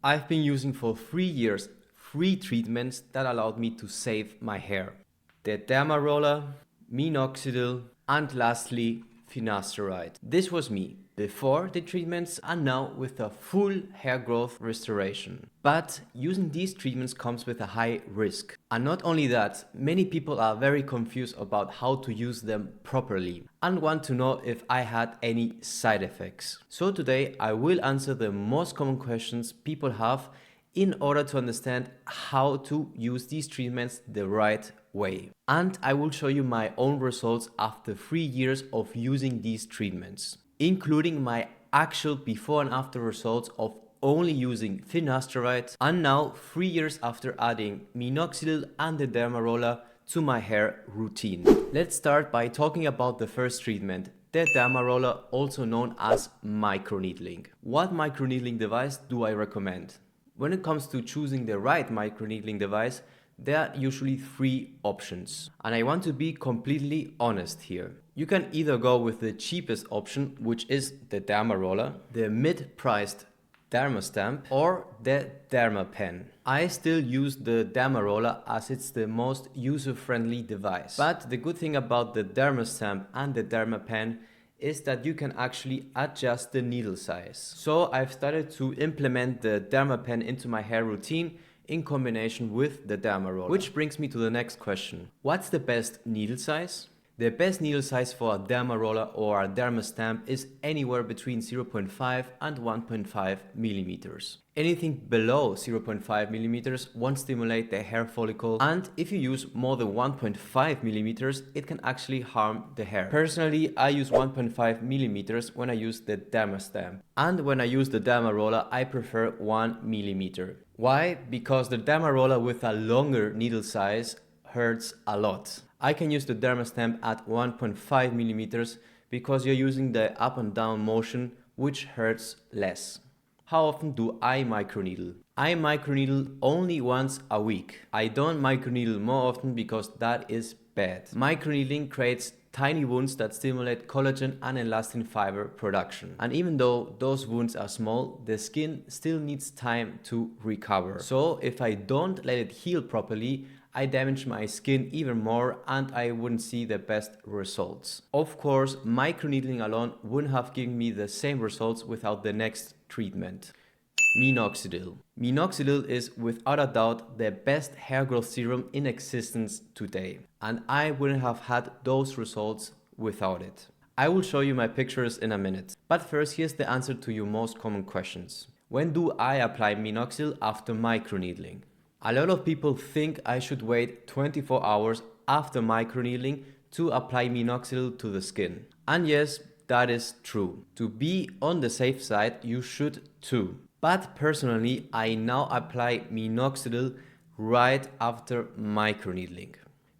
I've been using for 3 years 3 treatments that allowed me to save my hair. The Dermaroller, Minoxidil, and lastly Finasteride. This was me before the treatments and now with a full hair growth restoration. But using these treatments comes with a high risk. And not only that, many people are very confused about how to use them properly and want to know if I had any side effects. So today I will answer the most common questions people have in order to understand how to use these treatments the right way. And I will show you my own results after 3 years of using these treatments, including my actual before and after results of only using Finasteride, and now 3 years after adding Minoxidil and the Dermaroller to my hair routine. Let's start by talking about the first treatment, the Dermaroller, also known as microneedling. What microneedling device do I recommend? When it comes to choosing the right microneedling device, there are usually 3 options. And I want to be completely honest here. You can either go with the cheapest option, which is the Dermaroller, the mid-priced Derma stamp, or the Derma pen. I still use the Dermaroller as it's the most user-friendly device. But the good thing about the Derma stamp and the Derma pen is that you can actually adjust the needle size. So I've started to implement the Derma pen into my hair routine in combination with the Dermaroller. Which brings me to the next question. What's the best needle size? The best needle size for a Dermaroller or a Derma stamp is anywhere between 0.5 and 1.5 millimeters. Anything below 0.5 millimeters won't stimulate the hair follicle, and if you use more than 1.5 millimeters, it can actually harm the hair. Personally, I use 1.5 millimeters when I use the Derma stamp, and when I use the Dermaroller, I prefer 1 millimeter. Why? Because the Dermaroller with a longer needle size hurts a lot. I can use the Derma stamp at 1.5 millimeters because you're using the up and down motion, which hurts less. How often do I microneedle? I microneedle only once a week. I don't microneedle more often because that is bad. Microneedling creates tiny wounds that stimulate collagen and elastin fiber production. And even though those wounds are small, the skin still needs time to recover. So if I don't let it heal properly, I damage my skin even more and I wouldn't see the best results. Of course, microneedling alone wouldn't have given me the same results without the next treatment. Minoxidil. Minoxidil is without a doubt the best hair growth serum in existence today, and I wouldn't have had those results without it. I will show you my pictures in a minute, but first here's the answer to your most common questions. When do I apply Minoxidil after microneedling? A lot of people think I should wait 24 hours after microneedling to apply Minoxidil to the skin. And yes, that is true. To be on the safe side, you should too. But personally, I now apply Minoxidil right after microneedling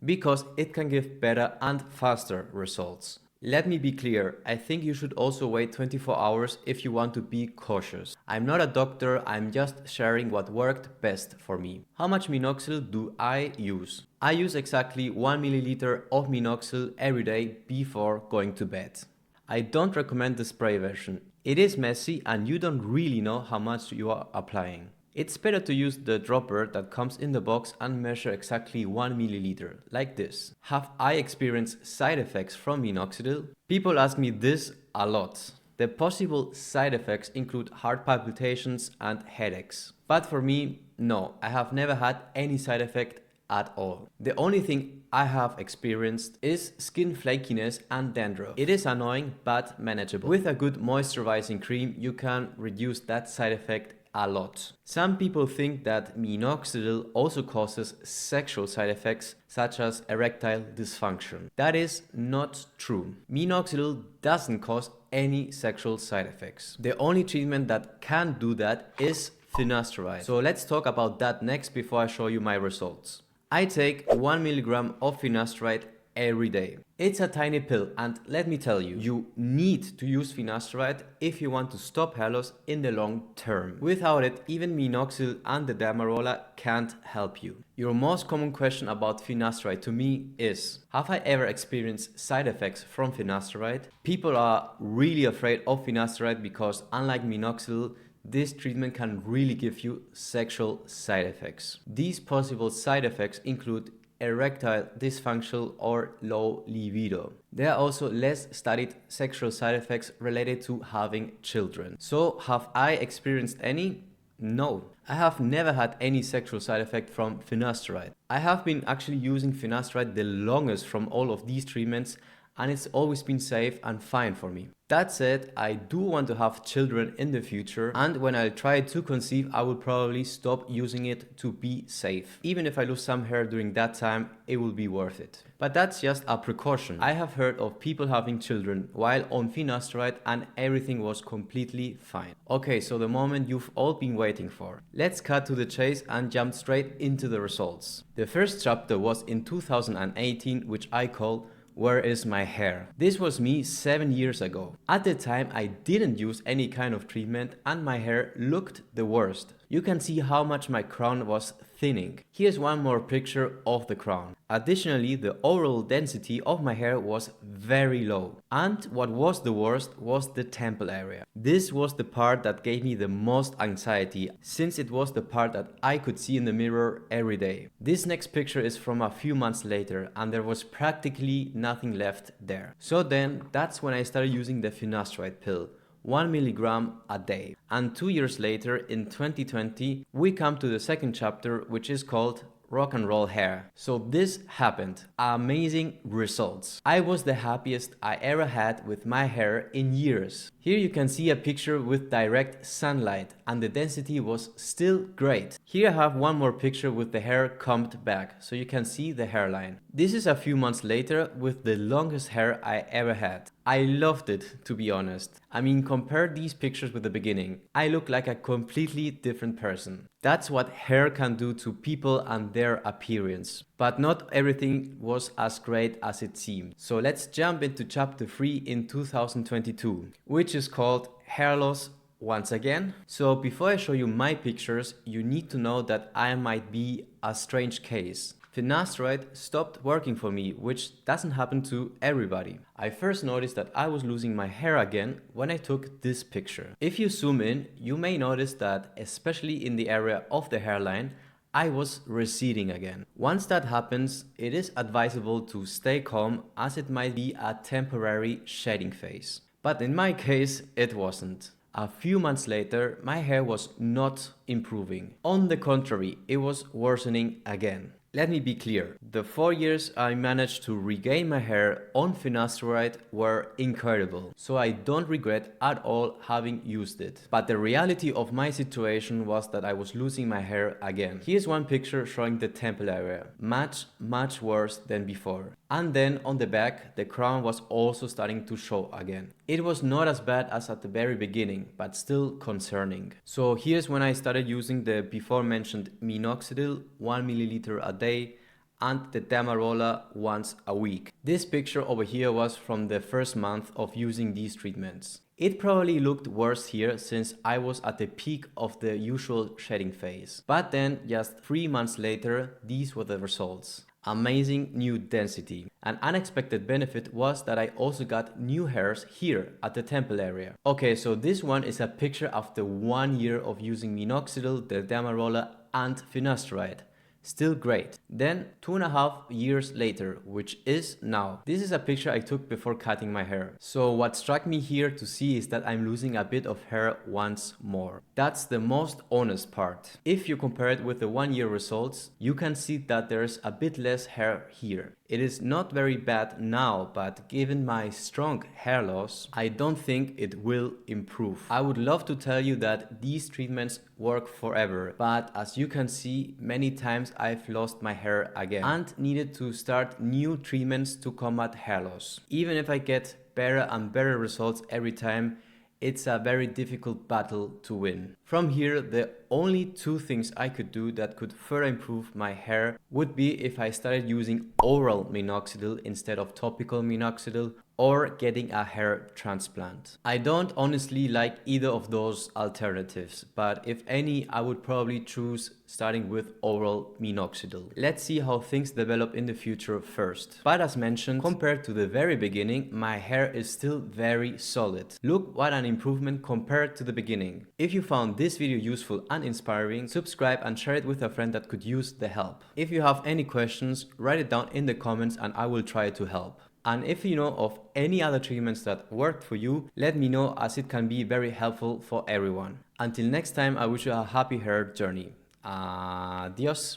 because it can give better and faster results. Let me be clear, I think you should also wait 24 hours if you want to be cautious. I'm not a doctor, I'm just sharing what worked best for me. How much Minoxidil do I use? I use exactly 1 milliliter of Minoxidil every day before going to bed. I don't recommend the spray version. It is messy and you don't really know how much you are applying. It's better to use the dropper that comes in the box and measure exactly 1 milliliter, like this. Have I experienced side effects from Minoxidil? People ask me this a lot. The possible side effects include heart palpitations and headaches. But for me, no, I have never had any side effect at all. The only thing I have experienced is skin flakiness and dandruff. It is annoying but manageable. With a good moisturizing cream, you can reduce that side effect a lot. Some people think that Minoxidil also causes sexual side effects such as erectile dysfunction. That is not true. Minoxidil doesn't cause any sexual side effects. The only treatment that can do that is Finasteride. So let's talk about that next before I show you my results. I take 1 milligram of Finasteride every day. It's a tiny pill and let me tell you, you need to use Finasteride if you want to stop hair loss in the long term. Without it, even Minoxidil and the Dermaroller can't help you. Your most common question about Finasteride to me is, have I ever experienced side effects from Finasteride? People are really afraid of Finasteride because unlike Minoxidil, this treatment can really give you sexual side effects. These possible side effects include erectile dysfunction or low libido. There are also less studied sexual side effects related to having children. So, have I experienced any? No, I have never had any sexual side effect from finasteride. I have been actually using finasteride the longest from all of these treatments, and it's always been safe and fine for me. That said, I do want to have children in the future, and when I try to conceive, I will probably stop using it to be safe. Even if I lose some hair during that time, it will be worth it. But that's just a precaution. I have heard of people having children while on finasteride and everything was completely fine. Okay, so the moment you've all been waiting for. Let's cut to the chase and jump straight into the results. The first chapter was in 2018, which I call Where is my hair? This was me 7 years ago. At the time I didn't use any kind of treatment and my hair looked the worst. You can see how much my crown was thinning. Here's one more picture of the crown. Additionally, the overall density of my hair was very low. And what was the worst was the temple area. This was the part that gave me the most anxiety, since it was the part that I could see in the mirror every day. This next picture is from a few months later and there was practically nothing left there. So then, that's when I started using the finasteride pill. 1 milligram a day. And 2 years later, in 2020, we come to the second chapter, which is called Rock and Roll Hair. So this happened. Amazing results. I was the happiest I ever had with my hair in years. Here you can see a picture with direct sunlight and the density was still great. Here I have one more picture with the hair combed back, so you can see the hairline. This is a few months later with the longest hair I ever had. I loved it, to be honest. I mean, compare these pictures with the beginning. I look like a completely different person. That's what hair can do to people and their appearance. But not everything was as great as it seemed. So let's jump into chapter 3 in 2022, which is called Hair Loss once again. So before I show you my pictures, you need to know that I might be a strange case. Finasteride stopped working for me, which doesn't happen to everybody. I first noticed that I was losing my hair again when I took this picture. If you zoom in, you may notice that, especially in the area of the hairline, I was receding again. Once that happens, it is advisable to stay calm as it might be a temporary shedding phase. But in my case, it wasn't. A few months later, my hair was not improving. On the contrary, it was worsening again. Let me be clear, the 4 years I managed to regain my hair on finasteride were incredible, so I don't regret at all having used it. But the reality of my situation was that I was losing my hair again. Here's one picture showing the temple area, much worse than before. And then on the back, the crown was also starting to show again. It was not as bad as at the very beginning, but still concerning. So here's when I started using the before mentioned Minoxidil, 1 milliliter a day, and the Dermaroller once a week. This picture over here was from the first month of using these treatments. It probably looked worse here since I was at the peak of the usual shedding phase. But then just 3 months later, these were the results. Amazing new density. An unexpected benefit was that I also got new hairs here at the temple area. Okay, so this one is a picture after 1 year of using Minoxidil, the Dermaroller and finasteride. Still great. Then 2.5 years later, which is now. This is a picture I took before cutting my hair. So what struck me here to see is that I'm losing a bit of hair once more. That's the most honest part. If you compare it with the 1 year results, you can see that there's a bit less hair here. It is not very bad now, but given my strong hair loss, I don't think it will improve. I would love to tell you that these treatments work forever, but as you can see, many times I've lost my hair again and needed to start new treatments to combat hair loss. Even if I get better and better results every time, it's a very difficult battle to win. From here, the only 2 things I could do that could further improve my hair would be if I started using oral Minoxidil instead of topical Minoxidil, or getting a hair transplant. I don't honestly like either of those alternatives, but if any, I would probably choose starting with oral minoxidil. Let's see how things develop in the future first. But as mentioned, compared to the very beginning, my hair is still very solid. Look what an improvement compared to the beginning. If you found this video useful and inspiring, subscribe and share it with a friend that could use the help. If you have any questions, write it down in the comments and I will try to help. And if you know of any other treatments that worked for you, let me know, as it can be very helpful for everyone. Until next time, I wish you a happy hair journey. Adios.